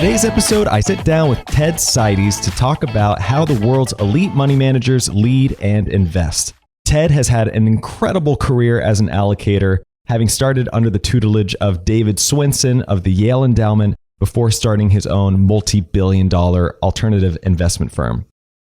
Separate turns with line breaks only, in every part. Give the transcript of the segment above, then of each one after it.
today's episode, I sit down with Ted Seides to talk about how the world's elite money managers lead and invest. Ted has had an incredible career as an allocator, having started under the tutelage of David Swensen of the Yale Endowment before starting his own multi-billion-dollar alternative investment firm.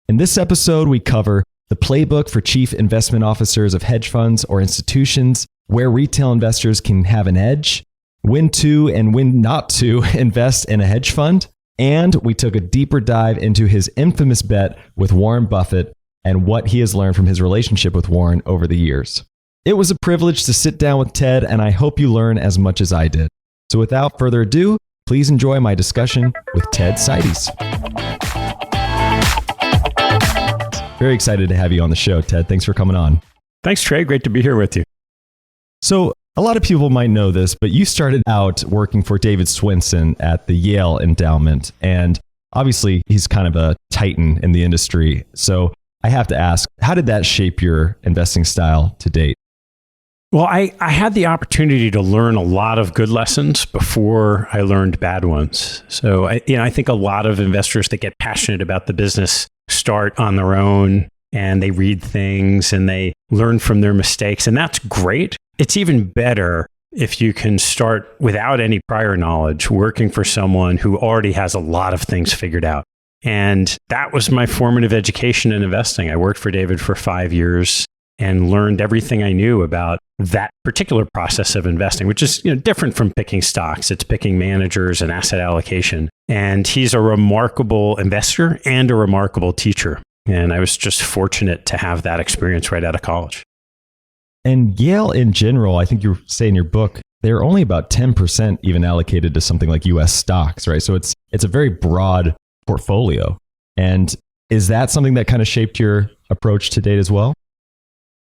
In this episode, we cover the playbook for chief investment officers of hedge funds or institutions, where retail investors can have an edge, when to and when not to invest in a hedge fund, and we took a deeper dive into his infamous bet with Warren Buffett and what he has learned from his relationship with Warren over the years. It was a privilege to sit down with Ted, and I hope you learn as much as I did. So without further ado, please enjoy my discussion with Ted Seides. Very excited to have you on the show, Ted. Thanks for coming on.
Thanks, Trey. Great to be here with you.
So a lot of people might know this, but you started out working for David Swensen at the Yale Endowment, and obviously he's kind of a titan in the industry. So I have to ask, how did that shape your investing style to date?
Well, I had the opportunity to learn a lot of good lessons before I learned bad ones. So I think a lot of investors that get passionate about the business start on their own, and they read things and they learn from their mistakes, and that's great. It's even better if you can start without any prior knowledge, working for someone who already has a lot of things figured out. And that was my formative education in investing. I worked for David for 5 years and learned everything I knew about that particular process of investing, which is different from picking stocks. It's picking managers and asset allocation. And he's a remarkable investor and a remarkable teacher. And I was just fortunate to have that experience right out of college.
And Yale in general, I think you say in your book, they're only about 10% even allocated to something like US stocks, right? So it's a very broad portfolio. And is that something that kind of shaped your approach to date as well?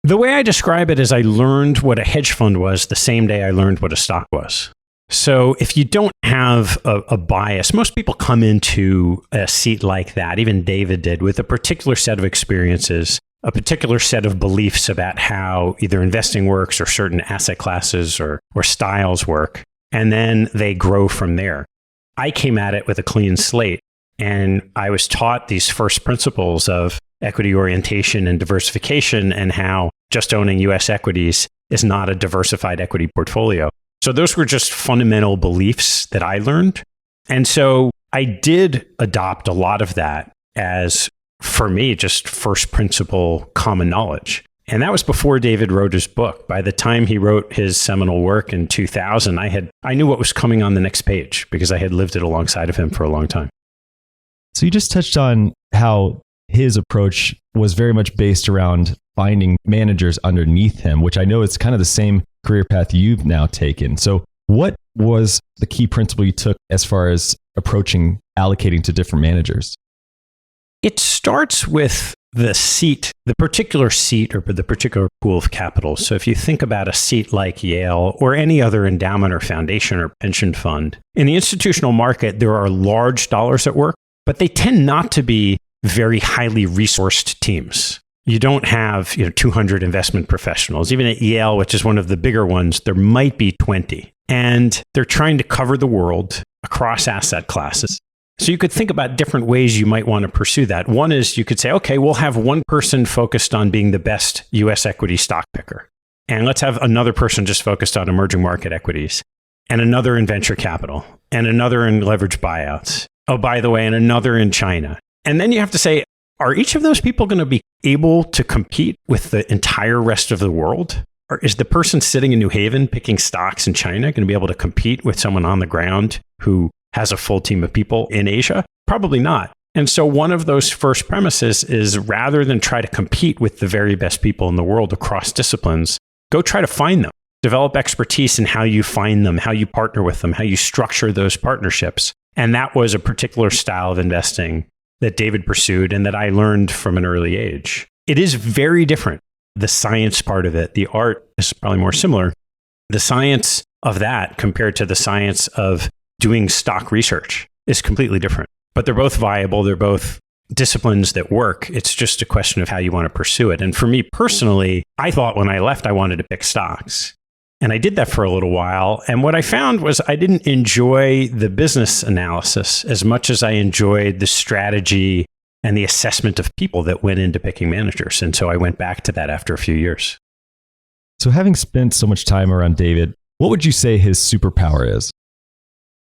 The way I describe it is I learned what a hedge fund was the same day I learned what a stock was. So if you don't have a bias, most people come into a seat like that, even David did, with a particular set of experiences, a particular set of beliefs about how either investing works or certain asset classes or styles work, and then they grow from there. I came at it with a clean slate, and I was taught these first principles of equity orientation and diversification, and how just owning US equities is not a diversified equity portfolio. So those were just fundamental beliefs that I learned. And so I did adopt a lot of that as, for me, just first principle common knowledge. And that was before David wrote his book. By the time he wrote his seminal work in 2000, I knew what was coming on the next page because I had lived it alongside of him for a long time.
So you just touched on how his approach was very much based around finding managers underneath him, which I know is kind of the same career path you've now taken. So what was the key principle you took as far as approaching allocating to different managers?
It starts with the seat, the particular seat or the particular pool of capital. So if you think about a seat like Yale or any other endowment or foundation or pension fund, in the institutional market, there are large dollars at work, but they tend not to be very highly resourced teams. You don't have 200 investment professionals. Even at Yale, which is one of the bigger ones, there might be 20. And they're trying to cover the world across asset classes. So you could think about different ways you might want to pursue that. One is you could say, okay, we'll have one person focused on being the best US equity stock picker. And let's have another person just focused on emerging market equities, and another in venture capital, and another in leveraged buyouts. Oh, by the way, and another in China. And then you have to say, are each of those people going to be able to compete with the entire rest of the world? Or is the person sitting in New Haven picking stocks in China going to be able to compete with someone on the ground who has a full team of people in Asia? Probably not. And so one of those first premises is, rather than try to compete with the very best people in the world across disciplines, go try to find them. Develop expertise in how you find them, how you partner with them, how you structure those partnerships. And that was a particular style of investing that David pursued and that I learned from an early age. It is very different. The science part of it, the art is probably more similar. The science of that compared to the science of doing stock research is completely different. But they're both viable. They're both disciplines that work. It's just a question of how you want to pursue it. And for me personally, I thought when I left, I wanted to pick stocks. And I did that for a little while. And what I found was I didn't enjoy the business analysis as much as I enjoyed the strategy and the assessment of people that went into picking managers. And so I went back to that after a few years.
So having spent so much time around David, what would you say his superpower is?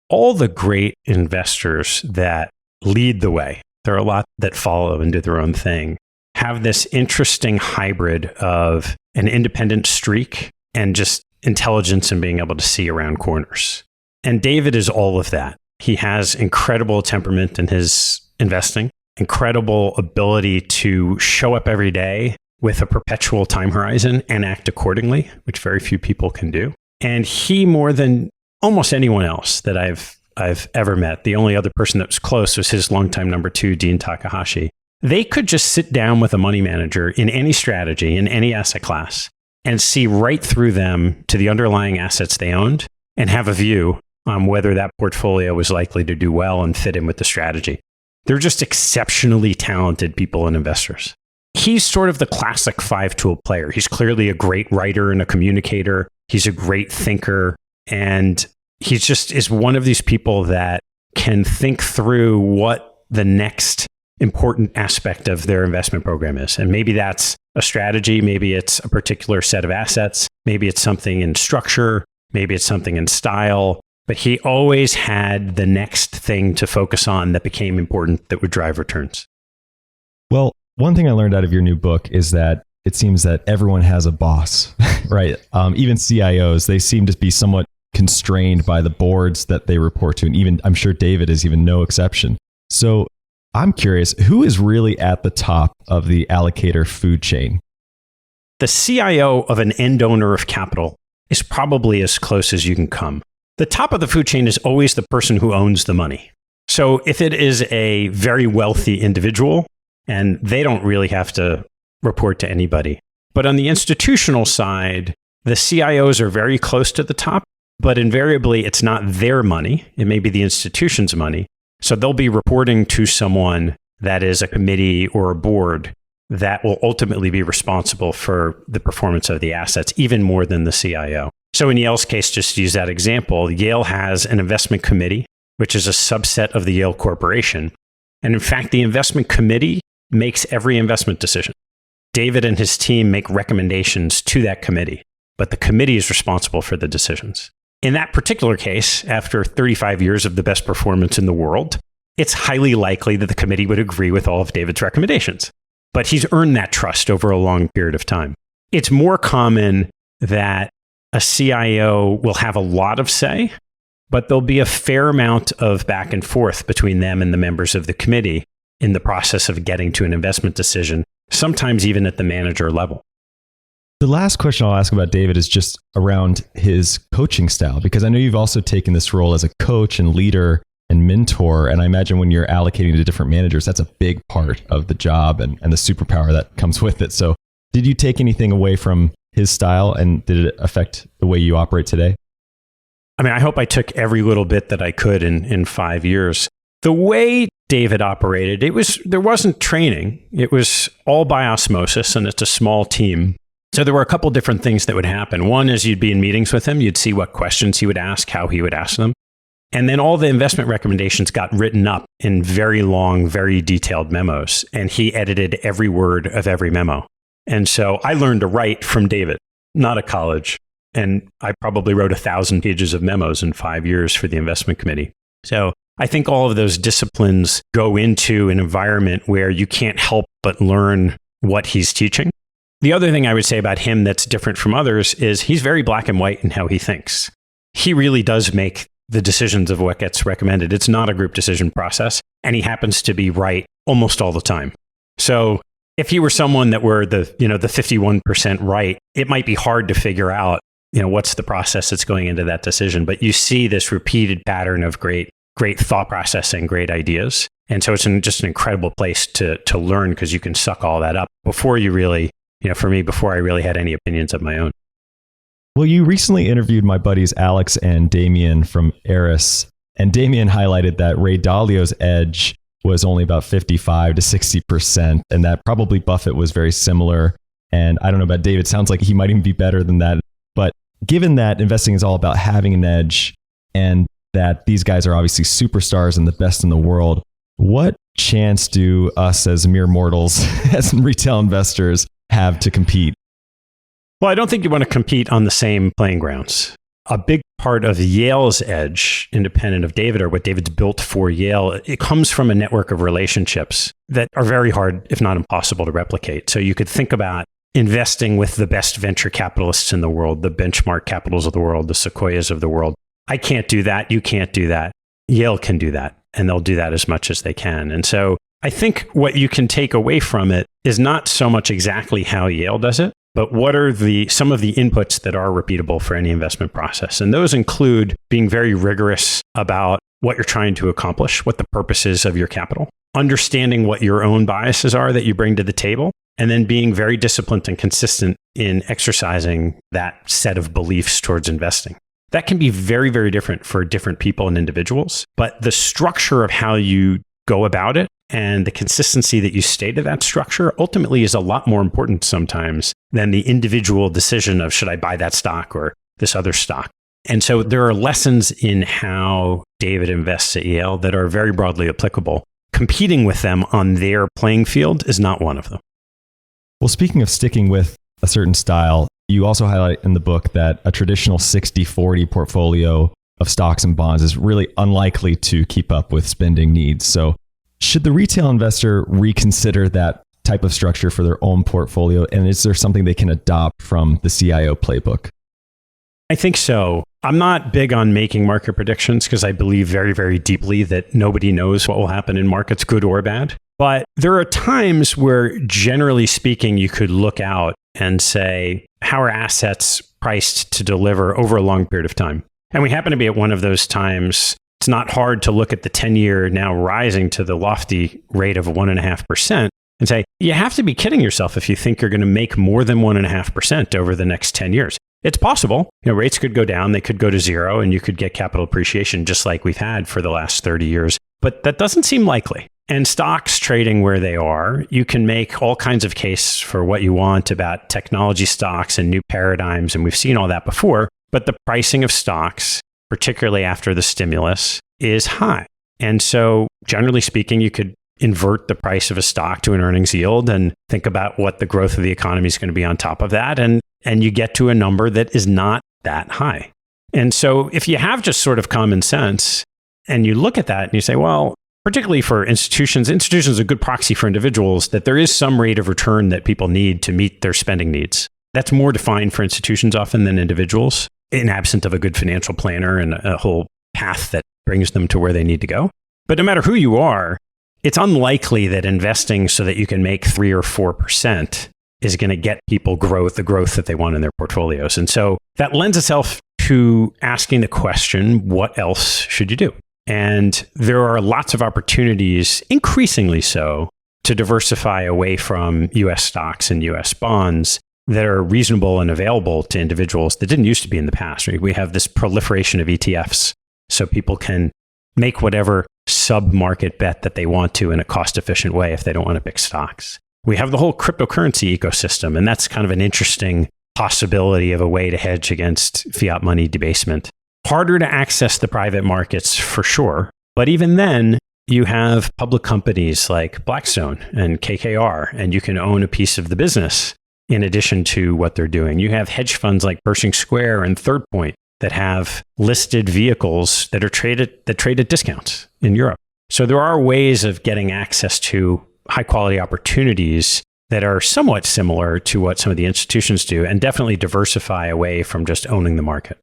All the great investors that lead the way, there are a lot that follow and do their own thing, have this interesting hybrid of an independent streak and just intelligence and being able to see around corners. And David is all of that. He has incredible temperament in his investing, incredible ability to show up every day with a perpetual time horizon and act accordingly, which very few people can do. And he, more than almost anyone else that I've ever met, the only other person that was close was his longtime number 2, Dean Takahashi. They could just sit down with a money manager in any strategy, in any asset class, and see right through them to the underlying assets they owned and have a view on whether that portfolio was likely to do well and fit in with the strategy. They're just exceptionally talented people and investors. He's sort of the classic 5-tool player. He's clearly a great writer and a communicator. He's a great thinker. And he just is one of these people that can think through what the next important aspect of their investment program is. And maybe that's a strategy. Maybe it's a particular set of assets. Maybe it's something in structure. Maybe it's something in style. But he always had the next thing to focus on that became important that would drive returns.
Well, one thing I learned out of your new book is that it seems that everyone has a boss, right? Even CIOs, they seem to be somewhat constrained by the boards that they report to. And even, I'm sure David is even no exception. So I'm curious, who is really at the top of the allocator food chain?
The CIO of an end owner of capital is probably as close as you can come. The top of the food chain is always the person who owns the money. So if it is a very wealthy individual, and they don't really have to report to anybody. But on the institutional side, the CIOs are very close to the top, but invariably it's not their money. It may be the institution's money. So they'll be reporting to someone that is a committee or a board that will ultimately be responsible for the performance of the assets, even more than the CIO. So in Yale's case, just to use that example, Yale has an investment committee, which is a subset of the Yale Corporation. And in fact, the investment committee makes every investment decision. David and his team make recommendations to that committee, but the committee is responsible for the decisions. In that particular case, after 35 years of the best performance in the world, it's highly likely that the committee would agree with all of David's recommendations. But he's earned that trust over a long period of time. It's more common that a CIO will have a lot of say, but there'll be a fair amount of back and forth between them and the members of the committee in the process of getting to an investment decision, sometimes even at the manager level.
The last question I'll ask about David is just around his coaching style, because I know you've also taken this role as a coach and leader and mentor. And I imagine when you're allocating to different managers, that's a big part of the job and the superpower that comes with it. So did you take anything away from his style, and did it affect the way you operate today?
I mean, I hope I took every little bit that I could in 5 years. The way David operated, there wasn't training. It was all by osmosis, and it's a small team. So there were a couple different things that would happen. One is you'd be in meetings with him. You'd see what questions he would ask, how he would ask them. And then all the investment recommendations got written up in very long, very detailed memos. And he edited every word of every memo. And so I learned to write from David, not at college. And I probably wrote 1,000 pages of memos in 5 years for the investment committee. So I think all of those disciplines go into an environment where you can't help but learn what he's teaching. The other thing I would say about him that's different from others is he's very black and white in how he thinks. He really does make the decisions of what gets recommended. It's not a group decision process, and he happens to be right almost all the time. So if he were someone that were the 51% right, it might be hard to figure out, what's the process that's going into that decision. But you see this repeated pattern of great thought processing, great ideas. And so it's just an incredible place to learn, because you can suck all that up before you really, for me, before I really had any opinions of my own.
Well, you recently interviewed my buddies Alex and Damien from Eris, and Damien highlighted that Ray Dalio's edge was only about 55 to 60%, and that probably Buffett was very similar. And I don't know about David, sounds like he might even be better than that. But given that investing is all about having an edge and that these guys are obviously superstars and the best in the world, what chance do us as mere mortals, as retail investors, have to compete?
Well, I don't think you want to compete on the same playing grounds. A big part of Yale's edge, independent of David, or what David's built for Yale, it comes from a network of relationships that are very hard, if not impossible, to replicate. So you could think about investing with the best venture capitalists in the world, the benchmark capitals of the world, the Sequoias of the world. I can't do that. You can't do that. Yale can do that, and they'll do that as much as they can. And so I think what you can take away from it is not so much exactly how Yale does it, but what are some of the inputs that are repeatable for any investment process? And those include being very rigorous about what you're trying to accomplish, what the purpose is of your capital, understanding what your own biases are that you bring to the table, and then being very disciplined and consistent in exercising that set of beliefs towards investing. That can be very, very different for different people and individuals, but the structure of how you go about it and the consistency that you stay to that structure ultimately is a lot more important sometimes than the individual decision of should I buy that stock or this other stock. And so there are lessons in how David invests at Yale that are very broadly applicable. Competing with them on their playing field is not one of them.
Well, speaking of sticking with a certain style, you also highlight in the book that a traditional 60-40 portfolio of stocks and bonds is really unlikely to keep up with spending needs. So should the retail investor reconsider that type of structure for their own portfolio? And is there something they can adopt from the CIO playbook?
I think so. I'm not big on making market predictions because I believe very, very deeply that nobody knows what will happen in markets, good or bad. But there are times where, generally speaking, you could look out and say, how are assets priced to deliver over a long period of time? And we happen to be at one of those times. It's not hard to look at the 10-year now rising to the lofty rate of 1.5% and say, you have to be kidding yourself if you think you're going to make more than 1.5% over the next 10 years. It's possible. Rates could go down, they could go to zero, and you could get capital appreciation just like we've had for the last 30 years. But that doesn't seem likely. And stocks trading where they are, you can make all kinds of cases for what you want about technology stocks and new paradigms, and we've seen all that before. But the pricing of stocks, particularly after the stimulus, is high. And so, generally speaking, you could invert the price of a stock to an earnings yield and think about what the growth of the economy is going to be on top of that. And you get to a number that is not that high. And so if you have just sort of common sense and you look at that and you say, well, particularly for institutions are a good proxy for individuals, that there is some rate of return that people need to meet their spending needs. That's more defined for institutions often than individuals, in absent of a good financial planner and a whole path that brings them to where they need to go. But no matter who you are, it's unlikely that investing so that you can make 3 or 4% is going to get people the growth that they want in their portfolios. And so that lends itself to asking the question, what else should you do? And there are lots of opportunities, increasingly so, to diversify away from US stocks and US bonds that are reasonable and available to individuals that didn't used to be in the past. We have this proliferation of ETFs, so people can make whatever sub-market bet that they want to in a cost-efficient way if they don't want to pick stocks. We have the whole cryptocurrency ecosystem, and that's kind of an interesting possibility of a way to hedge against fiat money debasement. Harder to access the private markets for sure, but even then, you have public companies like Blackstone and KKR, and you can own a piece of the business in addition to what they're doing. You have hedge funds like Pershing Square and Third Point that have listed vehicles that trade at discounts in Europe. So there are ways of getting access to high quality opportunities that are somewhat similar to what some of the institutions do, and definitely diversify away from just owning the market.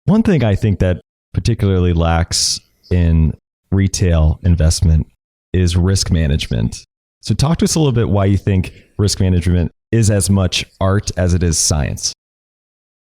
One thing I think that particularly lacks in retail investment is risk management. So talk to us a little bit why you think risk management is as much art as it is science.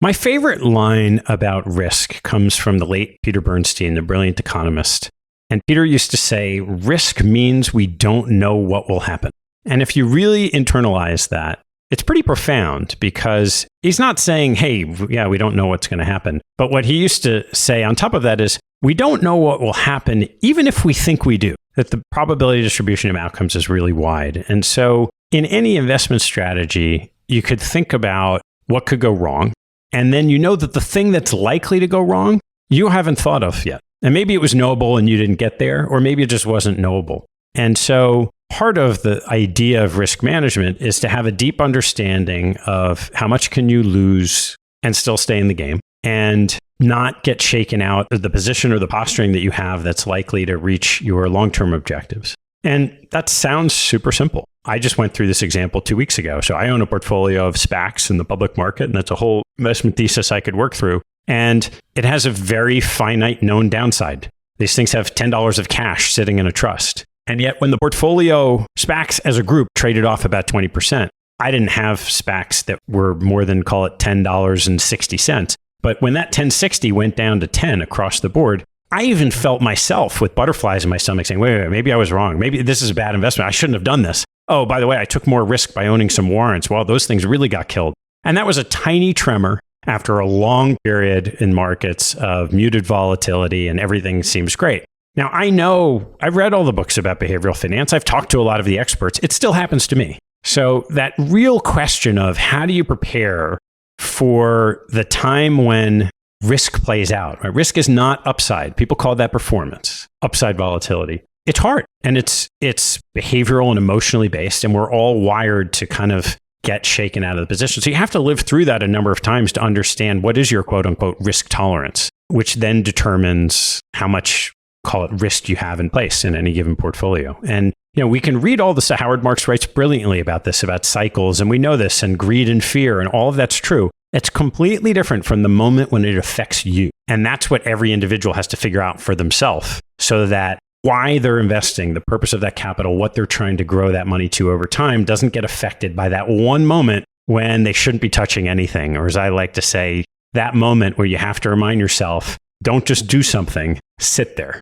My favorite line about risk comes from the late Peter Bernstein, the brilliant economist. And Peter used to say, risk means we don't know what will happen. And if you really internalize that, it's pretty profound, because he's not saying, hey, yeah, we don't know what's going to happen. But what he used to say on top of that is, we don't know what will happen, even if we think we do, that the probability distribution of outcomes is really wide. And so in any investment strategy, you could think about what could go wrong And then you know that the thing that's likely to go wrong, you haven't thought of yet. And maybe it was knowable and you didn't get there, or maybe it just wasn't knowable. And so part of the idea of risk management is to have a deep understanding of how much can you lose and still stay in the game and not get shaken out of the position or the posturing that you have that's likely to reach your long-term objectives. And that sounds super simple. I just went through this example 2 weeks ago. So I own a portfolio of SPACs in the public market, and that's a whole investment thesis I could work through. And it has a very finite known downside. These things have $10 of cash sitting in a trust. And yet when the portfolio SPACs as a group traded off about 20%, I didn't have SPACs that were more than, call it $10.60. But when that 1060 went down to 10 across the board, I even felt myself with butterflies in my stomach saying, wait, maybe I was wrong. Maybe this is a bad investment. I shouldn't have done this. Oh, by the way, I took more risk by owning some warrants. Well, those things really got killed. And that was a tiny tremor after a long period in markets of muted volatility and everything seems great. Now, I know I've read all the books about behavioral finance. I've talked to a lot of the experts. It still happens to me. So that real question of how do you prepare for the time when risk plays out, right? Risk is not upside. People call that performance, upside volatility. It's hard and it's behavioral and emotionally based. And we're all wired to kind of get shaken out of the position. So you have to live through that a number of times to understand what is your quote unquote risk tolerance, which then determines how much, call it, risk you have in place in any given portfolio. And we can read all this. Howard Marks writes brilliantly about this, about cycles, and we know this, and greed and fear, and all of that's true. It's completely different from the moment when it affects you. And that's what every individual has to figure out for themselves, so that why they're investing, the purpose of that capital, what they're trying to grow that money to over time doesn't get affected by that one moment when they shouldn't be touching anything. Or as I like to say, that moment where you have to remind yourself, don't just do something, sit there.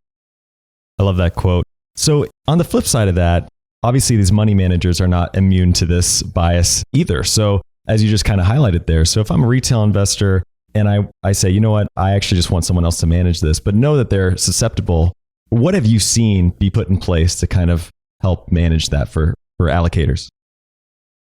I love that quote. So on the flip side of that, obviously these money managers are not immune to this bias either. So as you just kind of highlighted there, so if I'm a retail investor and I say, you know what, I actually just want someone else to manage this, but know that they're susceptible, what have you seen be put in place to kind of help manage that for allocators?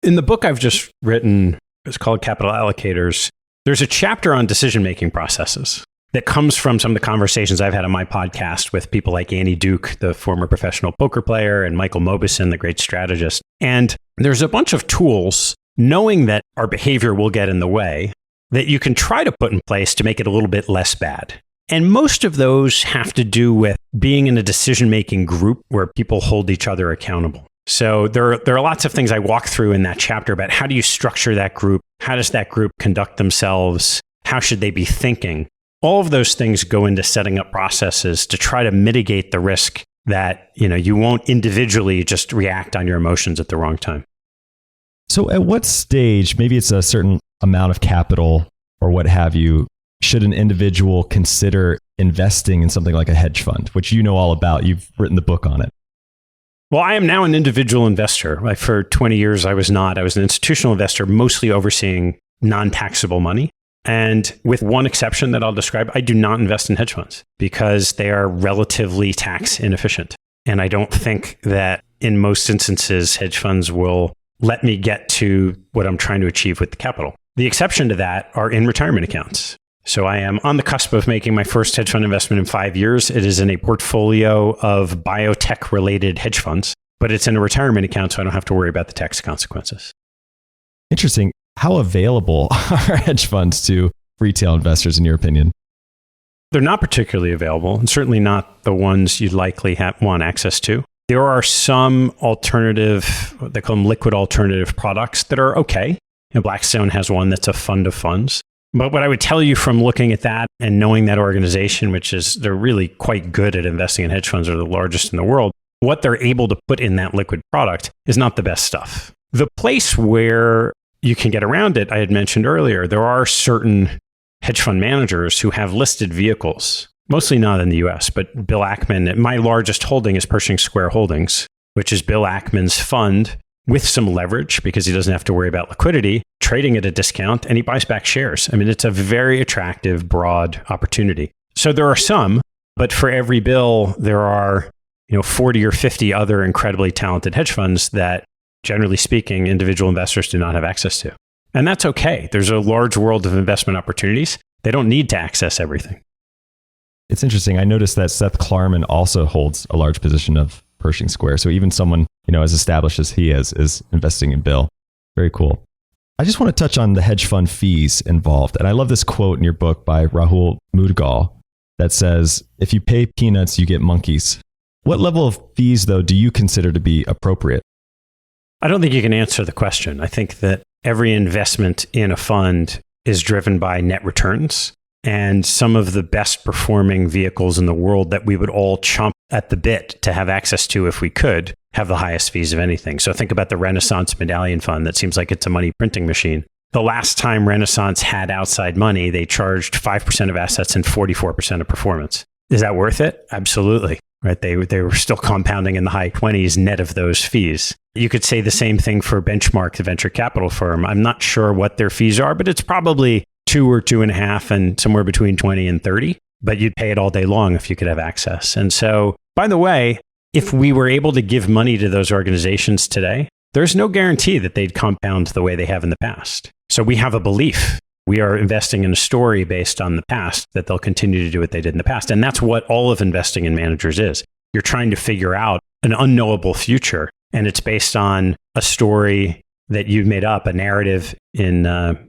In the book I've just written, it's called Capital Allocators, there's a chapter on decision-making processes that comes from some of the conversations I've had on my podcast with people like Annie Duke, the former professional poker player, and Michael Mauboussin, the great strategist. And there's a bunch of tools, knowing that our behavior will get in the way, that you can try to put in place to make it a little bit less bad. And most of those have to do with being in a decision-making group where people hold each other accountable. So there are lots of things I walk through in that chapter about how do you structure that group? How does that group conduct themselves? How should they be thinking? All of those things go into setting up processes to try to mitigate the risk that, you won't individually just react on your emotions at the wrong time.
So at what stage, maybe it's a certain amount of capital or what have you, should an individual consider investing in something like a hedge fund, which you know all about? You've written the book on it.
Well, I am now an individual investor. For 20 years, I was not. I was an institutional investor, mostly overseeing non-taxable money. And with one exception that I'll describe, I do not invest in hedge funds because they are relatively tax inefficient. And I don't think that in most instances, hedge funds will let me get to what I'm trying to achieve with the capital. The exception to that are in retirement accounts. So I am on the cusp of making my first hedge fund investment in 5 years. It is in a portfolio of biotech-related hedge funds, but it's in a retirement account, so I don't have to worry about the tax consequences.
Interesting. How available are hedge funds to retail investors, in your opinion?
They're not particularly available, and certainly not the ones you'd likely want access to. There are some alternative, they call them liquid alternative products that are okay. Blackstone has one that's a fund of funds. But what I would tell you from looking at that and knowing that organization, which is they're really quite good at investing in hedge funds, are the largest in the world, what they're able to put in that liquid product is not the best stuff. The place where you can get around it, I had mentioned earlier, there are certain hedge fund managers who have listed vehicles, mostly not in the US, but Bill Ackman, my largest holding is Pershing Square Holdings, which is Bill Ackman's fund with some leverage because he doesn't have to worry about liquidity, trading at a discount, and he buys back shares. I mean, it's a very attractive, broad opportunity. So there are some, but for every Bill, there are 40 or 50 other incredibly talented hedge funds that, generally speaking, individual investors do not have access to. And that's okay. There's a large world of investment opportunities. They don't need to access everything.
It's interesting. I noticed that Seth Klarman also holds a large position of Pershing Square. So even someone, as established as he is investing in Bill. Very cool. I just want to touch on the hedge fund fees involved. And I love this quote in your book by Rahul Mudgal that says, if you pay peanuts, you get monkeys. What level of fees, though, do you consider to be appropriate?
I don't think you can answer the question. I think that every investment in a fund is driven by net returns. And some of the best performing vehicles in the world that we would all chomp at the bit to have access to if we could have the highest fees of anything. So think about the Renaissance Medallion Fund. That seems like it's a money printing machine. The last time Renaissance had outside money, they charged 5% of assets and 44% of performance. Is that worth it? Absolutely. Right? They were still compounding in the high 20s net of those fees. You could say the same thing for Benchmark, the venture capital firm. I'm not sure what their fees are, but it's probably 2 or 2.5 and somewhere between 20 and 30. But you'd pay it all day long if you could have access. And so, by the way, if we were able to give money to those organizations today, there's no guarantee that they'd compound the way they have in the past. So we have a belief. We are investing in a story based on the past that they'll continue to do what they did in the past. And that's what all of investing in managers is. You're trying to figure out an unknowable future. And it's based on a story that you've made up, a narrative in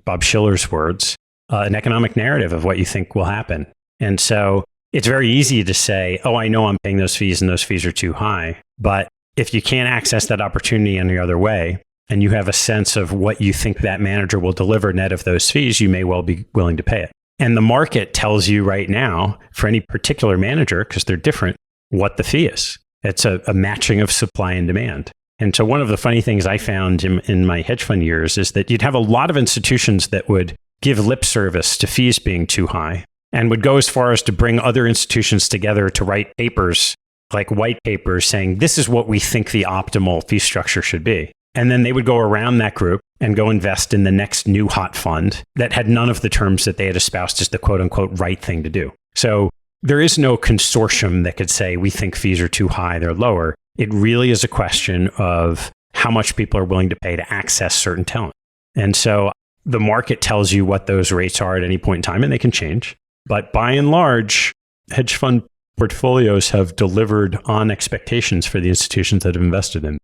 Bob Shiller's words, an economic narrative of what you think will happen. And so it's very easy to say, oh, I know I'm paying those fees and those fees are too high. But if you can't access that opportunity any other way, and you have a sense of what you think that manager will deliver net of those fees, you may well be willing to pay it. And the market tells you right now, for any particular manager, because they're different, what the fee is. It's a matching of supply and demand. And so one of the funny things I found in my hedge fund years is that you'd have a lot of institutions that would give lip service to fees being too high and would go as far as to bring other institutions together to write papers, like white papers, saying, this is what we think the optimal fee structure should be. And then they would go around that group and go invest in the next new hot fund that had none of the terms that they had espoused as the quote unquote right thing to do. So there is no consortium that could say, we think fees are too high, they're lower. It really is a question of how much people are willing to pay to access certain talent. And so the market tells you what those rates are at any point in time, and they can change. But by and large, hedge fund portfolios have delivered on expectations for the institutions that have invested in.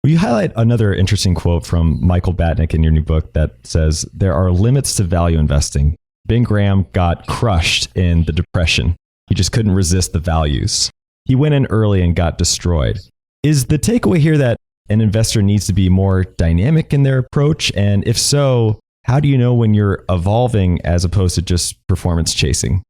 Will you highlight another interesting quote from Michael Batnick in your new book that says, there are limits to value investing. Ben Graham got crushed in the Depression. He just couldn't resist the values. He went in early and got destroyed. Is the takeaway here that an investor needs to be more dynamic in their approach? And if so, how do you know when you're evolving as opposed to just performance chasing?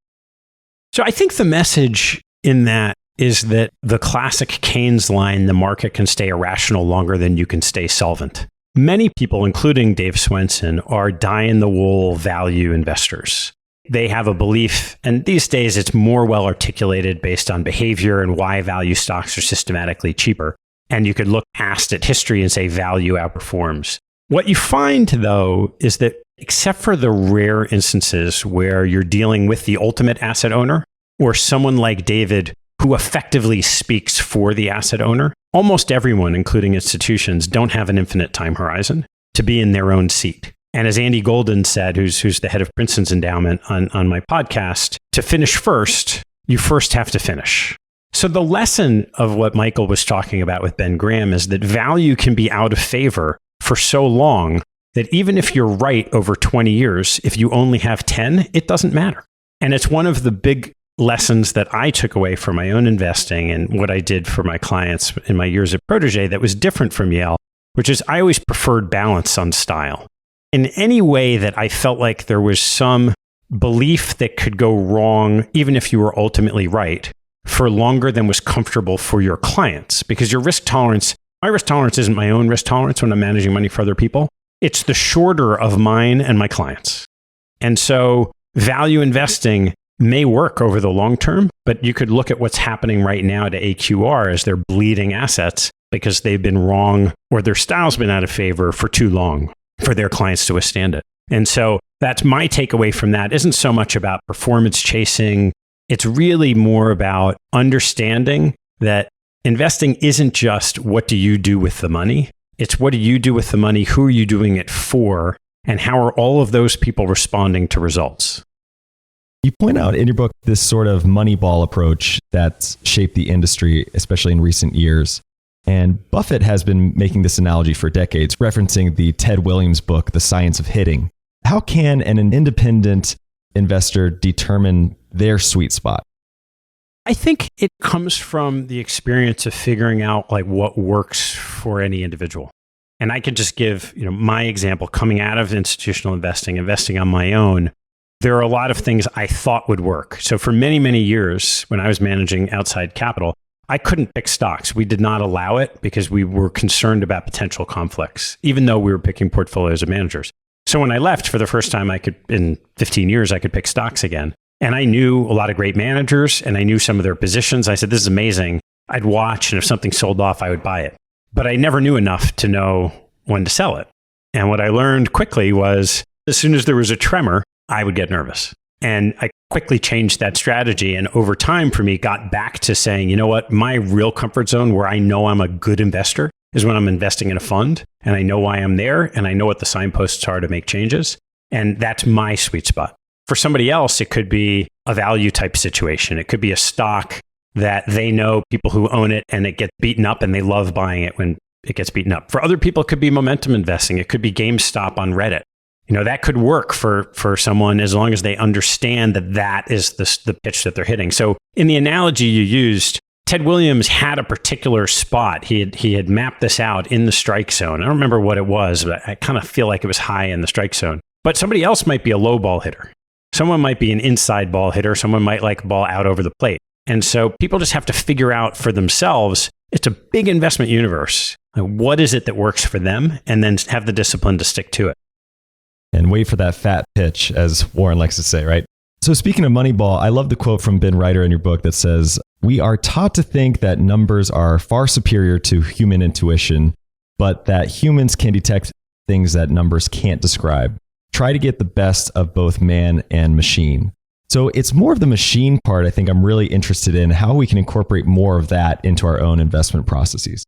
So I think the message in that is that the classic Keynes line, the market can stay irrational longer than you can stay solvent. Many people, including Dave Swensen, are die-in-the-wool value investors. They have a belief, and these days it's more well articulated based on behavior and why value stocks are systematically cheaper. And you could look past at history and say value outperforms. What you find, though, is that except for the rare instances where you're dealing with the ultimate asset owner or someone like David who effectively speaks for the asset owner, almost everyone, including institutions, don't have an infinite time horizon to be in their own seat. And as Andy Golden said, who's the head of Princeton's endowment on my podcast, to finish first, you first have to finish. So the lesson of what Michael was talking about with Ben Graham is that value can be out of favor for so long that even if you're right over 20 years, if you only have 10, it doesn't matter. And it's one of the big lessons that I took away from my own investing and what I did for my clients in my years at Protégé that was different from Yale, which is I always preferred balance on style. In any way that I felt like there was some belief that could go wrong, even if you were ultimately right, for longer than was comfortable for your clients. Because your risk tolerance, my risk tolerance isn't my own risk tolerance when I'm managing money for other people. It's the shorter of mine and my clients. And so value investing may work over the long term, but you could look at what's happening right now to AQR as they're bleeding assets because they've been wrong or their style's been out of favor for too long for their clients to withstand it. And so that's my takeaway from that. Isn't so much about performance chasing. It's really more about understanding that investing isn't just what do you do with the money. It's what do you do with the money? Who are you doing it for? And how are all of those people responding to results?
You point out in your book this sort of Moneyball approach that's shaped the industry, especially in recent years. And Buffett has been making this analogy for decades, referencing the Ted Williams book, The Science of Hitting. How can an independent investor determine their sweet spot?
I think it comes from the experience of figuring out like what works for any individual. And I could just give, my example coming out of institutional investing on my own. There are a lot of things I thought would work. So for many, many years, when I was managing outside capital, I couldn't pick stocks. We did not allow it because we were concerned about potential conflicts, even though we were picking portfolios of managers. So when I left for the first time, in 15 years, I could pick stocks again. And I knew a lot of great managers and I knew some of their positions. I said, this is amazing. I'd watch, and if something sold off, I would buy it. But I never knew enough to know when to sell it. And what I learned quickly was as soon as there was a tremor, I would get nervous. And I quickly changed that strategy. And over time for me, got back to saying, you know what, my real comfort zone where I know I'm a good investor is when I'm investing in a fund and I know why I'm there and I know what the signposts are to make changes. And that's my sweet spot. For somebody else, it could be a value type situation. It could be a stock that they know people who own it and it gets beaten up and they love buying it when it gets beaten up. For other people, it could be momentum investing. It could be GameStop on Reddit. That could work for someone as long as they understand that is the pitch that they're hitting. So in the analogy you used, Ted Williams had a particular spot. He had mapped this out in the strike zone. I don't remember what it was, but I kind of feel like it was high in the strike zone. But somebody else might be a low ball hitter. Someone might be an inside ball hitter. Someone might like ball out over the plate. And so people just have to figure out for themselves, it's a big investment universe. What is it that works for them? And then have the discipline to stick to it.
And wait for that fat pitch, as Warren likes to say, right? So speaking of Moneyball, I love the quote from Ben Reiter in your book that says, "We are taught to think that numbers are far superior to human intuition, but that humans can detect things that numbers can't describe. Try to get the best of both man and machine." So it's more of the machine part I think I'm really interested in, how we can incorporate more of that into our own investment processes.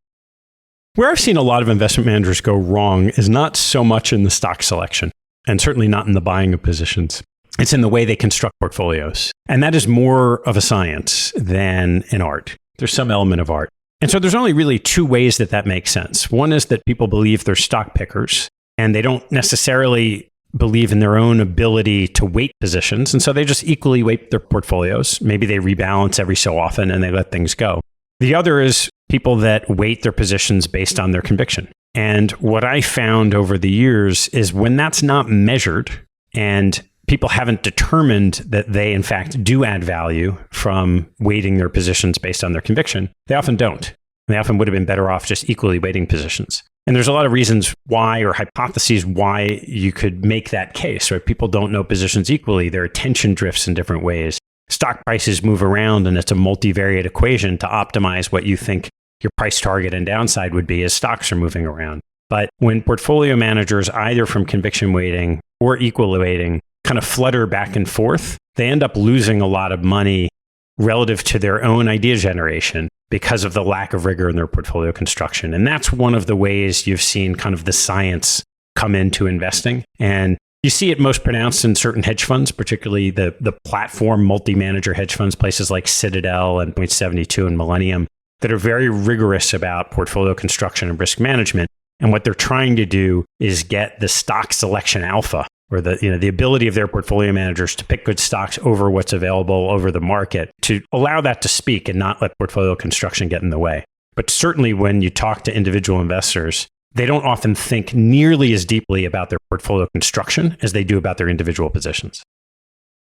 Where I've seen a lot of investment managers go wrong is not so much in the stock selection, and certainly not in the buying of positions. It's in the way they construct portfolios. And that is more of a science than an art. There's some element of art. And so there's only really two ways that makes sense. One is that people believe they're stock pickers, and they don't necessarily believe in their own ability to weight positions. And so they just equally weight their portfolios. Maybe they rebalance every so often and they let things go. The other is people that weight their positions based on their conviction. And what I found over the years is when that's not measured and people haven't determined that they, in fact, do add value from weighting their positions based on their conviction, they often don't. They often would have been better off just equally weighting positions. And there's a lot of reasons why, or hypotheses why you could make that case, right? People don't know positions equally. Their attention drifts in different ways. Stock prices move around, and it's a multivariate equation to optimize what you think your price target and downside would be as stocks are moving around. But when portfolio managers, either from conviction weighting or equal weighting, kind of flutter back and forth, they end up losing a lot of money relative to their own idea generation because of the lack of rigor in their portfolio construction. And that's one of the ways you've seen kind of the science come into investing. And you see it most pronounced in certain hedge funds, particularly the platform multi-manager hedge funds, places like Citadel and Point72 and Millennium, that are very rigorous about portfolio construction and risk management. And what they're trying to do is get the stock selection alpha, or the ability of their portfolio managers to pick good stocks over what's available over the market, to allow that to speak and not let portfolio construction get in the way. But certainly when you talk to individual investors, they don't often think nearly as deeply about their portfolio construction as they do about their individual positions.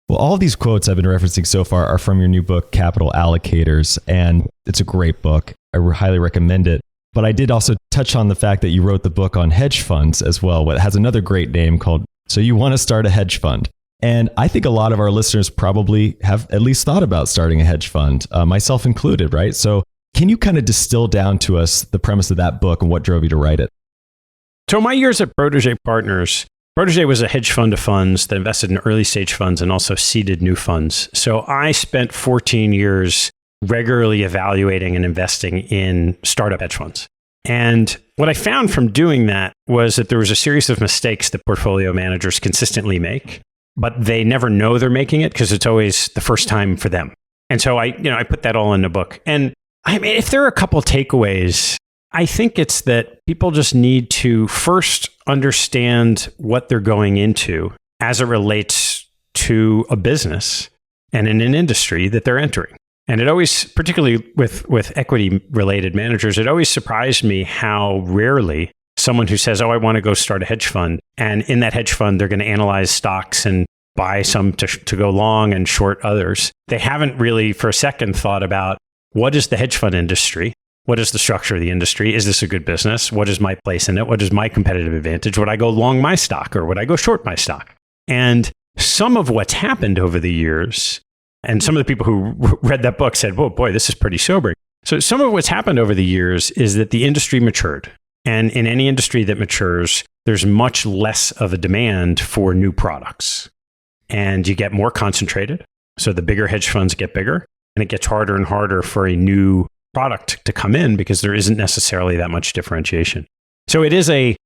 Well, all of these quotes I've been referencing so far are from your new book, Capital Allocators, and it's a great book. I highly recommend it. But I did also touch on the fact that you wrote the book on hedge funds as well. It has another great name called So You Want to Start a Hedge Fund. And I think a lot of our listeners probably have at least thought about starting a hedge fund, myself included, right? So can you kind of distill down to us the premise of that book and what drove you to write it?
So my years at Protégé Partners, Protégé was a hedge fund of funds that invested in early stage funds and also seeded new funds. So I spent 14 years regularly evaluating and investing in startup hedge funds. And what I found from doing that was that there was a series of mistakes that portfolio managers consistently make, but they never know they're making it because it's always the first time for them. And so I put that all in the book. And I mean, if there are a couple takeaways, I think it's that people just need to first understand what they're going into as it relates to a business and in an industry that they're entering. And it always, particularly with equity-related managers, it always surprised me how rarely someone who says, oh, I want to go start a hedge fund, and in that hedge fund, they're going to analyze stocks and buy some to go long and short others. They haven't really for a second thought about what is the hedge fund industry? What is the structure of the industry? Is this a good business? What is my place in it? What is my competitive advantage? Would I go long my stock or would I go short my stock? And some of what's happened over the years, and some of the people who read that book said, oh boy, this is pretty sobering. So some of what's happened over the years is that the industry matured. And in any industry that matures, there's much less of a demand for new products. And you get more concentrated. So the bigger hedge funds get bigger. And it gets harder and harder for a new product to come in because there isn't necessarily that much differentiation. So it is a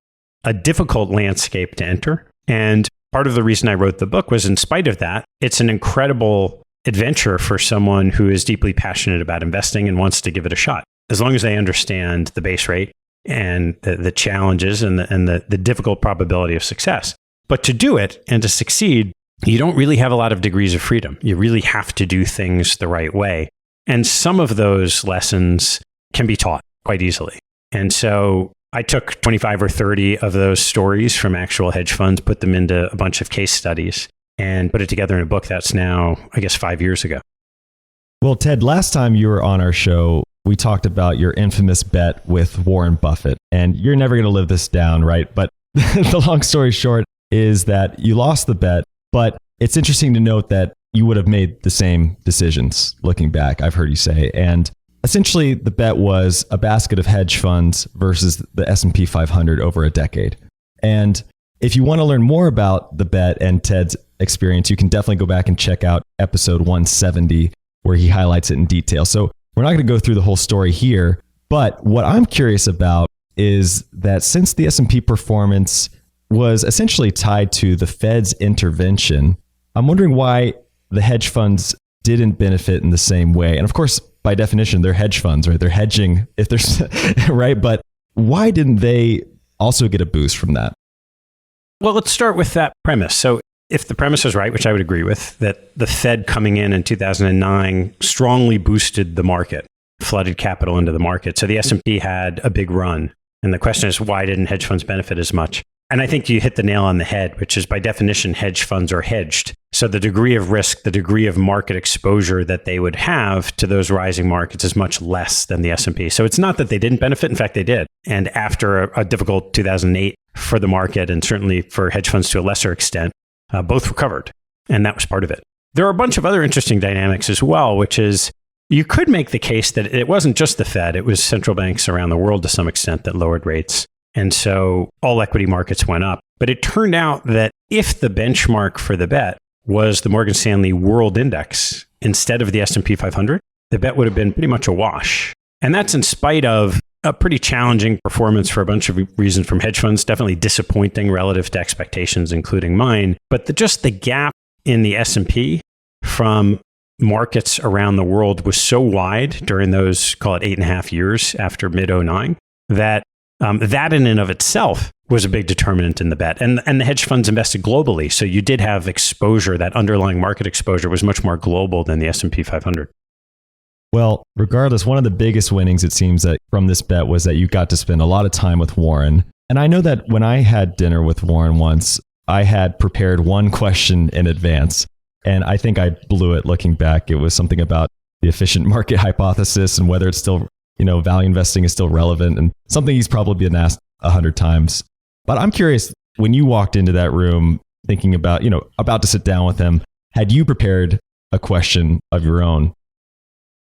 difficult landscape to enter. And part of the reason I wrote the book was, in spite of that, it's an incredible adventure for someone who is deeply passionate about investing and wants to give it a shot. As long as they understand the base rate and the challenges and the difficult probability of success. But to do it and to succeed, you don't really have a lot of degrees of freedom. You really have to do things the right way. And some of those lessons can be taught quite easily. And so I took 25 or 30 of those stories from actual hedge funds, put them into a bunch of case studies, and put it together in a book that's now, I guess, 5 years ago.
Well, Ted, last time you were on our show, we talked about your infamous bet with Warren Buffett. And you're never going to live this down, right? But the long story short is that you lost the bet. But it's interesting to note that you would have made the same decisions looking back, I've heard you say. And essentially, the bet was a basket of hedge funds versus the S&P 500 over a decade. And if you want to learn more about the bet and Ted's experience, you can definitely go back and check out episode 170, where he highlights it in detail. So we're not going to go through the whole story here. But what I'm curious about is that since the S&P performance was essentially tied to the Fed's intervention, I'm wondering why the hedge funds didn't benefit in the same way. And of course, by definition, they're hedge funds, right? They're hedging if there's right. But why didn't they also get a boost from that?
Well, let's start with that premise. So if the premise is right, which I would agree with, that the Fed coming in 2009 strongly boosted the market, flooded capital into the market. So the S&P had a big run. And the question is, why didn't hedge funds benefit as much? And I think you hit the nail on the head, which is by definition, hedge funds are hedged. So the degree of risk, the degree of market exposure that they would have to those rising markets is much less than the S&P. So it's not that they didn't benefit. In fact, they did. And after a difficult 2008 for the market, and certainly for hedge funds to a lesser extent, both recovered. And that was part of it. There are a bunch of other interesting dynamics as well, which is you could make the case that it wasn't just the Fed, it was central banks around the world to some extent that lowered rates. And so all equity markets went up. But it turned out that if the benchmark for the bet was the Morgan Stanley World Index instead of the S&P 500, the bet would have been pretty much a wash. And that's in spite of a pretty challenging performance for a bunch of reasons from hedge funds, definitely disappointing relative to expectations, including mine. But just the gap in the S&P from markets around the world was so wide during those, call it 8.5 years after mid-09, that that in and of itself was a big determinant in the bet. And the hedge funds invested globally. So you did have exposure, that underlying market exposure was much more global than the S&P 500.
Well, regardless, one of the biggest winnings, it seems, that from this bet was that you got to spend a lot of time with Warren. And I know that when I had dinner with Warren once, I had prepared one question in advance. And I think I blew it looking back. It was something about the efficient market hypothesis and whether it's still, value investing is still relevant, and something he's probably been asked 100 times. But I'm curious, when you walked into that room thinking about, about to sit down with him, had you prepared a question of your own?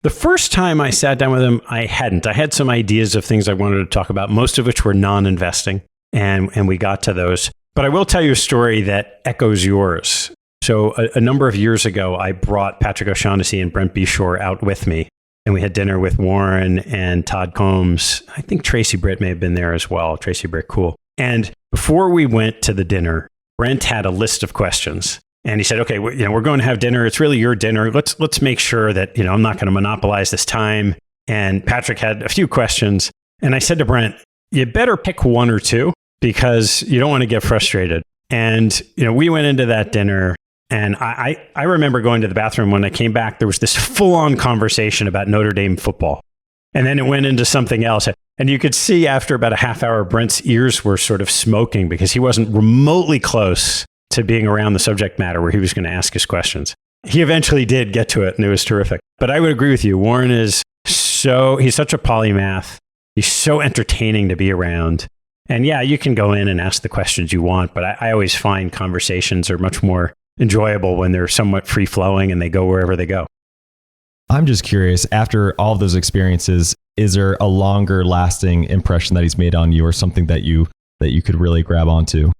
The first time I sat down with him, I hadn't. I had some ideas of things I wanted to talk about, most of which were non-investing, and we got to those. But I will tell you a story that echoes yours. So a number of years ago, I brought Patrick O'Shaughnessy and Brent Beshore out with me and we had dinner with Warren and Todd Combs. I think Tracy Britt may have been there as well. Tracy Britt, cool. And before we went to the dinner, Brent had a list of questions. And he said, okay, we're going to have dinner. It's really your dinner. Let's make sure that, I'm not going to monopolize this time. And Patrick had a few questions. And I said to Brent, you better pick one or two because you don't want to get frustrated. And, we went into that dinner. And I remember going to the bathroom. When I came back, there was this full-on conversation about Notre Dame football. And then it went into something else. And you could see after about a half hour, Brent's ears were sort of smoking because he wasn't remotely close to being around the subject matter where he was going to ask his questions. He eventually did get to it, and it was terrific. But I would agree with you. Warren he's such a polymath. He's so entertaining to be around. And yeah, you can go in and ask the questions you want, but I always find conversations are much more enjoyable when they're somewhat free-flowing and they go wherever they go.
I'm just curious, after all of those experiences, is there a longer lasting impression that he's made on you or something that you could really grab onto?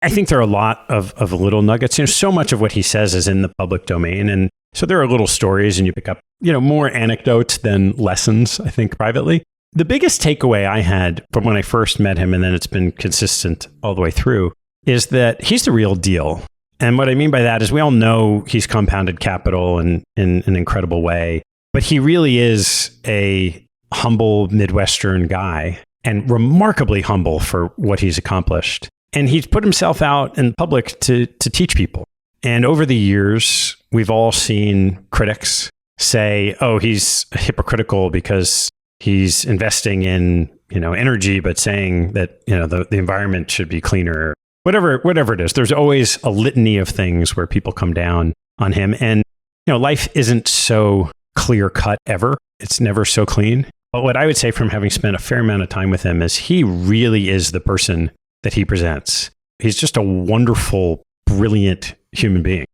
I think there are a lot of little nuggets. So much of what he says is in the public domain. And so there are little stories and you pick up, more anecdotes than lessons, I think, privately. The biggest takeaway I had from when I first met him, and then it's been consistent all the way through, is that he's the real deal. And what I mean by that is we all know he's compounded capital in an incredible way, but he really is a humble Midwestern guy and remarkably humble for what he's accomplished. And he's put himself out in public to teach people. And over the years, we've all seen critics say, oh, he's hypocritical because he's investing in, energy, but saying that, the environment should be cleaner. Whatever it is, there's always a litany of things where people come down on him. And, life isn't so clear cut ever. It's never so clean. But what I would say from having spent a fair amount of time with him is he really is the person that he presents. He's just a wonderful, brilliant human being.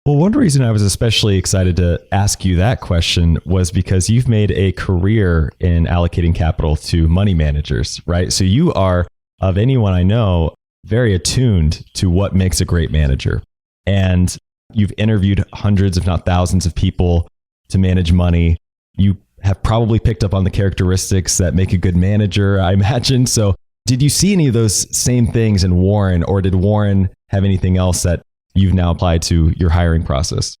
Well, one reason I was especially excited to ask you that question was because you've made a career in allocating capital to money managers, right? So you are, of anyone I know, very attuned to what makes a great manager. And you've interviewed hundreds, if not thousands of people to manage money. You have probably picked up on the characteristics that make a good manager, I imagine. So did you see any of those same things in Warren, or did Warren have anything else that you've now applied to your hiring process?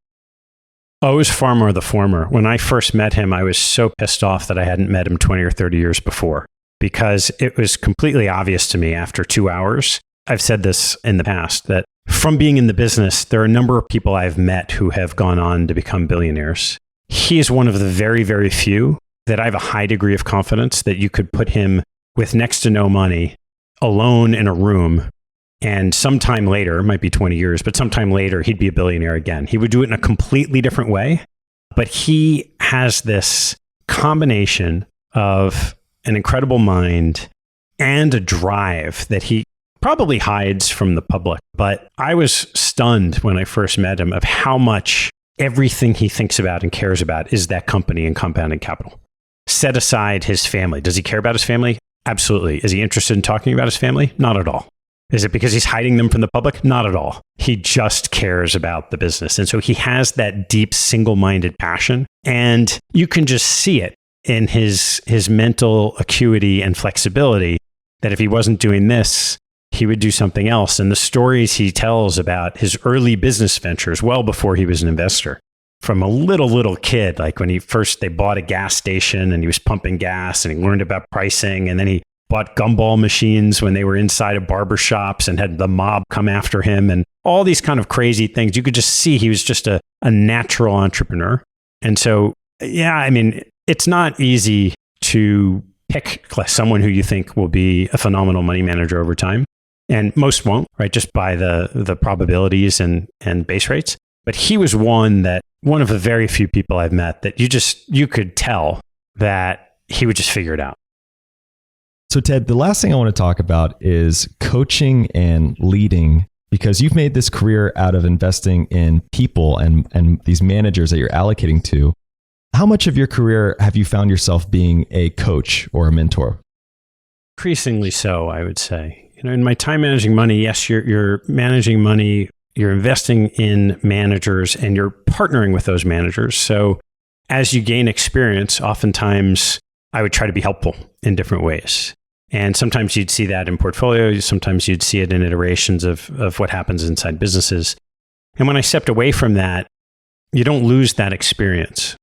Oh, it was far more the former. When I first met him, I was so pissed off that I hadn't met him 20 or 30 years before, because it was completely obvious to me after 2 hours. I've said this in the past, that from being in the business, there are a number of people I've met who have gone on to become billionaires. He is one of the very, very few that I have a high degree of confidence that you could put him with next to no money, alone in a room, and sometime later, it might be 20 years, but sometime later, he'd be a billionaire again. He would do it in a completely different way, but he has this combination of an incredible mind and a drive that he probably hides from the public. But I was stunned when I first met him of how much everything he thinks about and cares about is that company and compounding capital. Set aside his family. Does he care about his family? Absolutely. Is he interested in talking about his family? Not at all. Is it because he's hiding them from the public? Not at all. He just cares about the business. And so he has that deep, single-minded passion. And you can just see it in his mental acuity and flexibility that if he wasn't doing this, he would do something else. And the stories he tells about his early business ventures, well before he was an investor, from a little kid, like when they bought a gas station and he was pumping gas and he learned about pricing. And then he bought gumball machines when they were inside of barbershops and had the mob come after him and all these kind of crazy things. You could just see he was just a natural entrepreneur. And so, yeah, I mean, it's not easy to pick someone who you think will be a phenomenal money manager over time. And most won't, right? Just by the probabilities and base rates. But he was one of the very few people I've met that you could tell that he would just figure it out.
So Ted, the last thing I want to talk about is coaching and leading, because you've made this career out of investing in people and these managers that you're allocating to. How much of your career have you found yourself being a coach or a mentor?
Increasingly so, I would say. In my time managing money, yes, you're managing money, you're investing in managers, and you're partnering with those managers. So as you gain experience, oftentimes I would try to be helpful in different ways. And sometimes you'd see that in portfolios. Sometimes you'd see it in iterations of what happens inside businesses. And when I stepped away from that, you don't lose that experience.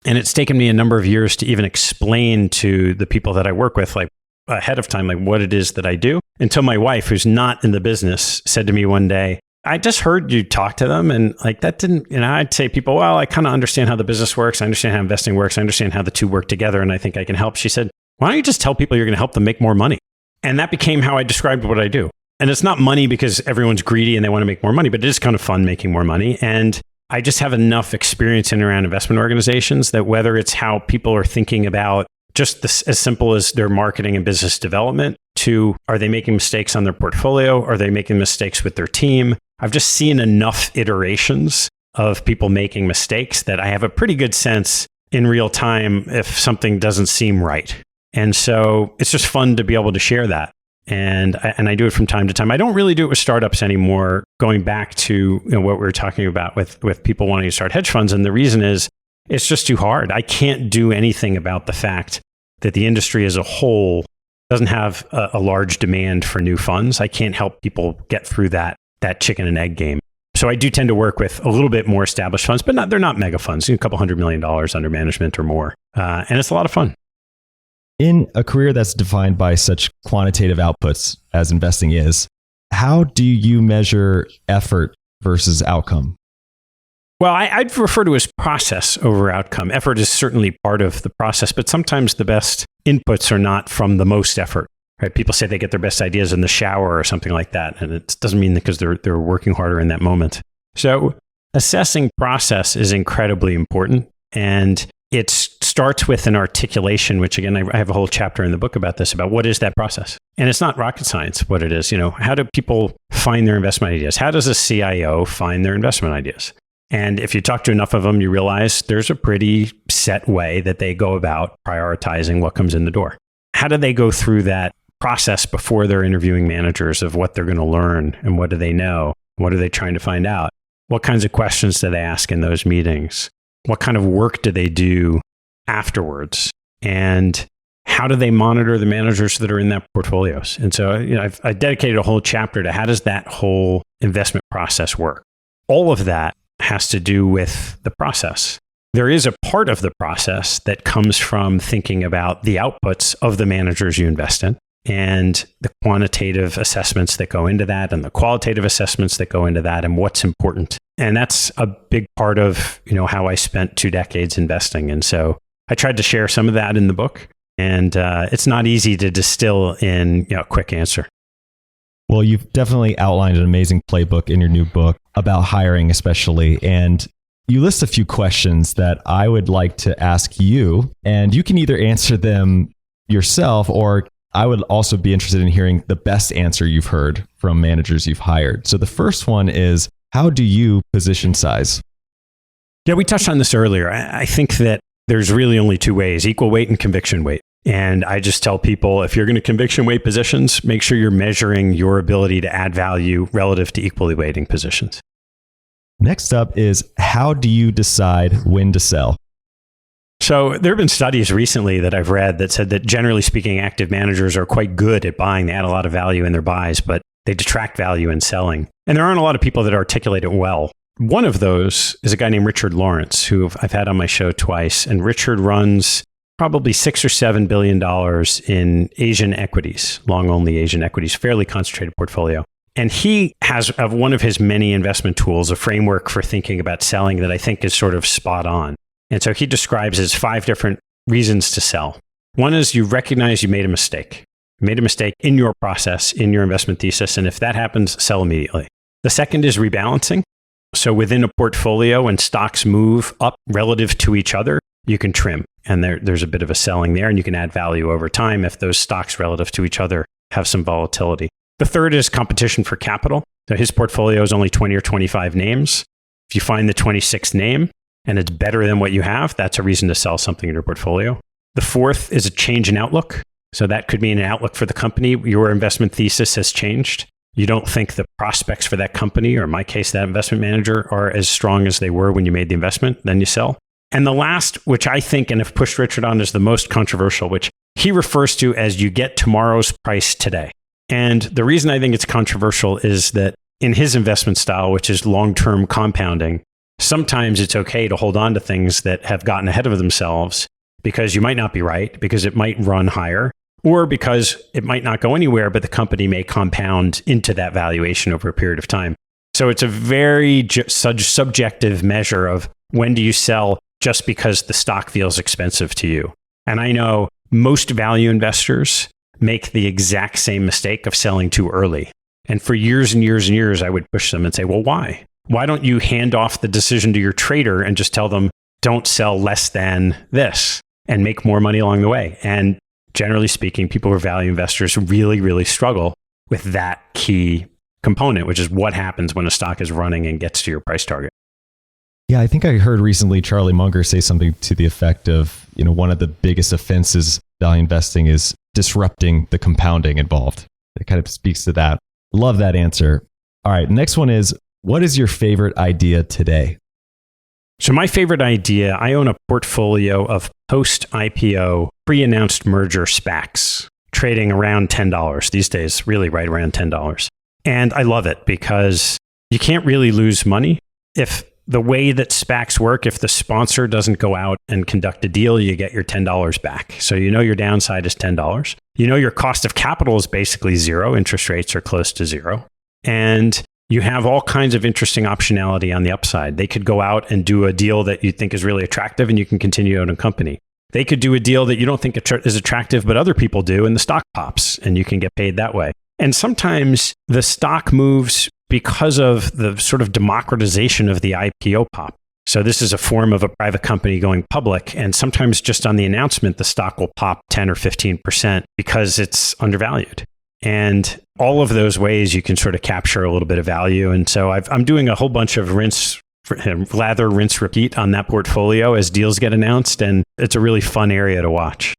And it's taken me a number of years to even explain to the people that I work with, like ahead of time, like what it is that I do. Until my wife, who's not in the business, said to me one day, I just heard you talk to them. And like that didn't, I'd say people, well, I kind of understand how the business works. I understand how investing works. I understand how the two work together. And I think I can help. She said, why don't you just tell people you're going to help them make more money? And that became how I described what I do. And it's not money because everyone's greedy and they want to make more money, but it is kind of fun making more money. And I just have enough experience in and around investment organizations that whether it's how people are thinking about just this, as simple as their marketing and business development, to are they making mistakes on their portfolio? Are they making mistakes with their team? I've just seen enough iterations of people making mistakes that I have a pretty good sense in real time if something doesn't seem right. And so it's just fun to be able to share that. And I do it from time to time. I don't really do it with startups anymore, going back to what we were talking about with people wanting to start hedge funds. And the reason is it's just too hard. I can't do anything about the fact that the industry as a whole doesn't have a large demand for new funds. I can't help people get through that chicken and egg game. So I do tend to work with a little bit more established funds, but they're not mega funds, a couple $100 million under management or more. And it's a lot of fun.
In a career that's defined by such quantitative outputs as investing is, how do you measure effort versus outcome?
Well, I'd refer to as process over outcome. Effort is certainly part of the process, but sometimes the best inputs are not from the most effort. Right? People say they get their best ideas in the shower or something like that, and it doesn't mean because they're working harder in that moment. So assessing process is incredibly important, and it starts with an articulation, which again, I have a whole chapter in the book about this, about what is that process? And it's not rocket science, what it is. How do people find their investment ideas? How does a CIO find their investment ideas? And if you talk to enough of them, you realize there's a pretty set way that they go about prioritizing what comes in the door. How do they go through that process before they're interviewing managers of what they're going to learn and what do they know? What are they trying to find out? What kinds of questions do they ask in those meetings? What kind of work do they do afterwards? And how do they monitor the managers that are in that portfolios? And so I dedicated a whole chapter to how does that whole investment process work? All of that has to do with the process. There is a part of the process that comes from thinking about the outputs of the managers you invest in and the quantitative assessments that go into that and the qualitative assessments that go into that and what's important. And that's a big part of, how I spent 2 decades investing. And so I tried to share some of that in the book, and it's not easy to distill in a quick answer.
Well, you've definitely outlined an amazing playbook in your new book about hiring especially, and you list a few questions that I would like to ask you, and you can either answer them yourself, or I would also be interested in hearing the best answer you've heard from managers you've hired. So the first one is, how do you position size?
Yeah, we touched on this earlier. I think that there's really only 2 ways, equal weight and conviction weight. And I just tell people, if you're going to conviction weight positions, make sure you're measuring your ability to add value relative to equally weighting positions.
Next up is, how do you decide when to sell?
So there have been studies recently that I've read that said that generally speaking, active managers are quite good at buying. They add a lot of value in their buys, but they detract value in selling. And there aren't a lot of people that articulate it well. One of those is a guy named Richard Lawrence, who I've had on my show twice. And Richard runs probably $6 or $7 billion in Asian equities, long-only Asian equities, fairly concentrated portfolio. And he has, of one of his many investment tools, a framework for thinking about selling that I think is sort of spot on. And so he describes as 5 different reasons to sell. One is you recognize you made a mistake. You made a mistake in your process, in your investment thesis. And if that happens, sell immediately. The second is rebalancing. So within a portfolio, when stocks move up relative to each other, you can trim. And there's a bit of a selling there, and you can add value over time if those stocks relative to each other have some volatility. The third is competition for capital. So his portfolio is only 20 or 25 names. If you find the 26th name and it's better than what you have, that's a reason to sell something in your portfolio. The fourth is a change in outlook. So that could mean an outlook for the company. Your investment thesis has changed. You don't think the prospects for that company, or in my case, that investment manager, are as strong as they were when you made the investment, then you sell. And the last, which I think and have pushed Richard on, is the most controversial, which he refers to as you get tomorrow's price today. And the reason I think it's controversial is that in his investment style, which is long-term compounding, sometimes it's okay to hold on to things that have gotten ahead of themselves because you might not be right, because it might run higher, or because it might not go anywhere, but the company may compound into that valuation over a period of time. So it's a very subjective measure of when do you sell just because the stock feels expensive to you. And I know most value investors make the exact same mistake of selling too early. And for years and years and years, I would push them and say, well, why? Why don't you hand off the decision to your trader and just tell them, don't sell less than this and make more money along the way? And generally speaking, people who are value investors really, really struggle with that key component, which is what happens when a stock is running and gets to your price target.
Yeah, I think I heard recently Charlie Munger say something to the effect of, one of the biggest offenses value investing is disrupting the compounding involved. It kind of speaks to that. Love that answer. All right, next one is, what is your favorite idea today?
So my favorite idea, I own a portfolio of post-IPO, pre-announced merger SPACs, trading around $10 these days, really right around $10. And I love it because you can't really lose money. If the way that SPACs work, if the sponsor doesn't go out and conduct a deal, you get your $10 back. So your downside is $10. Your cost of capital is basically zero. Interest rates are close to zero. And you have all kinds of interesting optionality on the upside. They could go out and do a deal that you think is really attractive and you can continue to own a company. They could do a deal that you don't think is attractive, but other people do, and the stock pops and you can get paid that way. And sometimes the stock moves because of the sort of democratization of the IPO pop. So this is a form of a private company going public. And sometimes just on the announcement, the stock will pop 10 or 15% because it's undervalued. And all of those ways you can sort of capture a little bit of value. And so I'm doing a whole bunch of lather, rinse, repeat on that portfolio as deals get announced. And it's a really fun area to watch.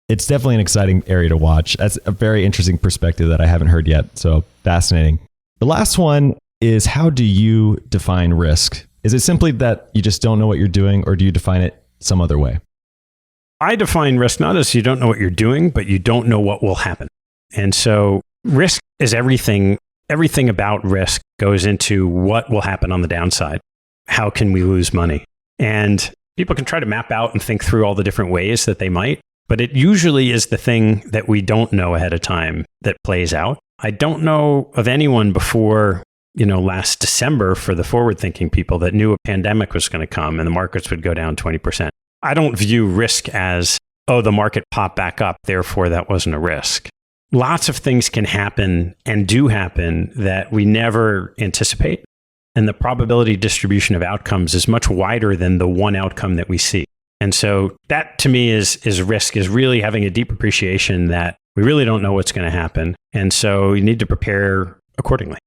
It's definitely an exciting area to watch. That's a very interesting perspective that I haven't heard yet. So fascinating. The last one is, how do you define risk? Is it simply that you just don't know what you're doing, or do you define it some other way?
I define risk not as you don't know what you're doing, but you don't know what will happen. And so risk is everything. Everything about risk goes into what will happen on the downside. How can we lose money? And people can try to map out and think through all the different ways that they might, but it usually is the thing that we don't know ahead of time that plays out. I don't know of anyone before, last December, for the forward-thinking people, that knew a pandemic was going to come and the markets would go down 20%. I don't view risk as, the market popped back up, therefore that wasn't a risk. Lots of things can happen and do happen that we never anticipate. And the probability distribution of outcomes is much wider than the one outcome that we see. And so that to me is risk, is really having a deep appreciation that we really don't know what's going to happen. And so you need to prepare accordingly.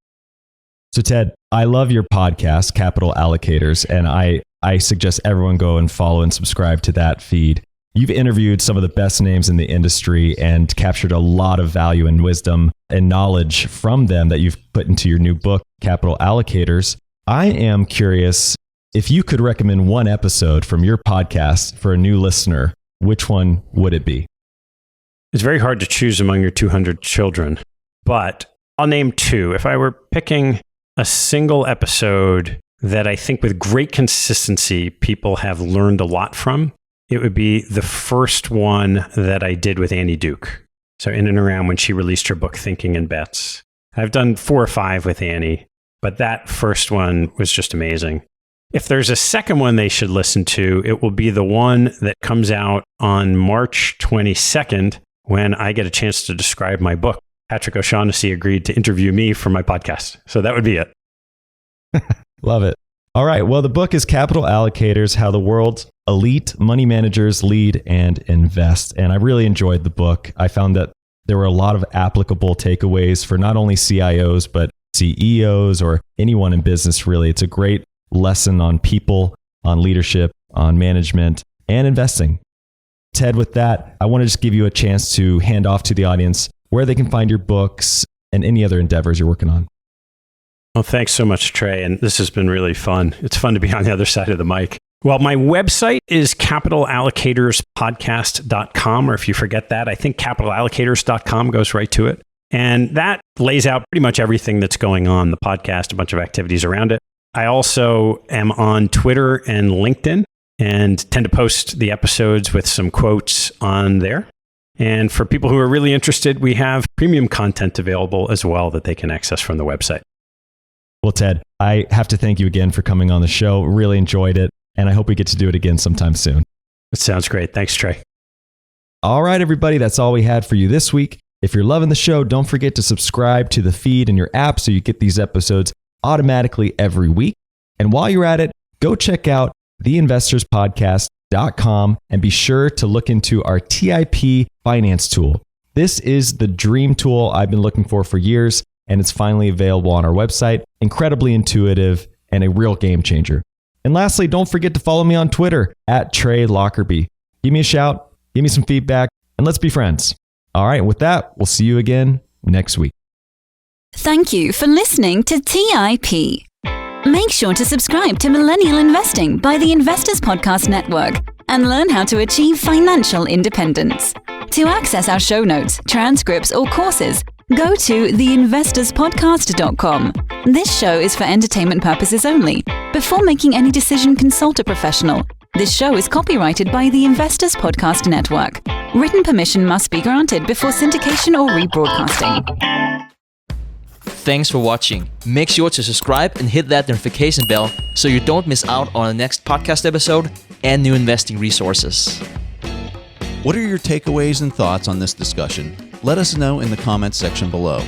So Ted, I love your podcast, Capital Allocators, and I suggest everyone go and follow and subscribe to that feed. You've interviewed some of the best names in the industry and captured a lot of value and wisdom and knowledge from them that you've put into your new book, Capital Allocators. I am curious, if you could recommend one episode from your podcast for a new listener, which one would it be?
It's very hard to choose among your 200 children, but I'll name two. If I were picking a single episode that I think with great consistency people have learned a lot from, it would be the first one that I did with Annie Duke. So in and around when she released her book, Thinking in Bets. I've done 4 or 5 with Annie, but that first one was just amazing. If there's a second one they should listen to, it will be the one that comes out on March 22nd, when I get a chance to describe my book. Patrick O'Shaughnessy agreed to interview me for my podcast. So that would be it.
Love it. All right. Well, the book is Capital Allocators, How the World's Elite Money Managers Lead and Invest. And I really enjoyed the book. I found that there were a lot of applicable takeaways for not only CIOs, but CEOs or anyone in business, really. It's a great lesson on people, on leadership, on management, and investing. Ted, with that, I want to just give you a chance to hand off to the audience where they can find your books and any other endeavors you're working on.
Well, thanks so much, Trey. And this has been really fun. It's fun to be on the other side of the mic. Well, my website is capitalallocatorspodcast.com, or if you forget that, I think capitalallocators.com goes right to it. And that lays out pretty much everything that's going on, the podcast, a bunch of activities around it. I also am on Twitter and LinkedIn and tend to post the episodes with some quotes on there. And for people who are really interested, we have premium content available as well that they can access from the website.
Well, Ted, I have to thank you again for coming on the show. Really enjoyed it. And I hope we get to do it again sometime soon.
It sounds great. Thanks, Trey.
All right, everybody. That's all we had for you this week. If you're loving the show, don't forget to subscribe to the feed in your app so you get these episodes automatically every week. And while you're at it, go check out theinvestorspodcast.com and be sure to look into our TIP finance tool. This is the dream tool I've been looking for years, and it's finally available on our website. Incredibly intuitive and a real game changer. And lastly, don't forget to follow me on Twitter at Trey Lockerbie. Give me a shout, give me some feedback, and let's be friends. All right, with that, we'll see you again next week.
Thank you for listening to TIP. Make sure to subscribe to Millennial Investing by the Investors Podcast Network and learn how to achieve financial independence. To access our show notes, transcripts, or courses, go to theinvestorspodcast.com. This show is for entertainment purposes only. Before making any decision, consult a professional. This show is copyrighted by the Investors Podcast Network. Written permission must be granted before syndication or rebroadcasting.
Thanks for watching. Make sure to subscribe and hit that notification bell so you don't miss out on the next podcast episode and new investing resources.
What are your takeaways and thoughts on this discussion? Let us know in the comments section below.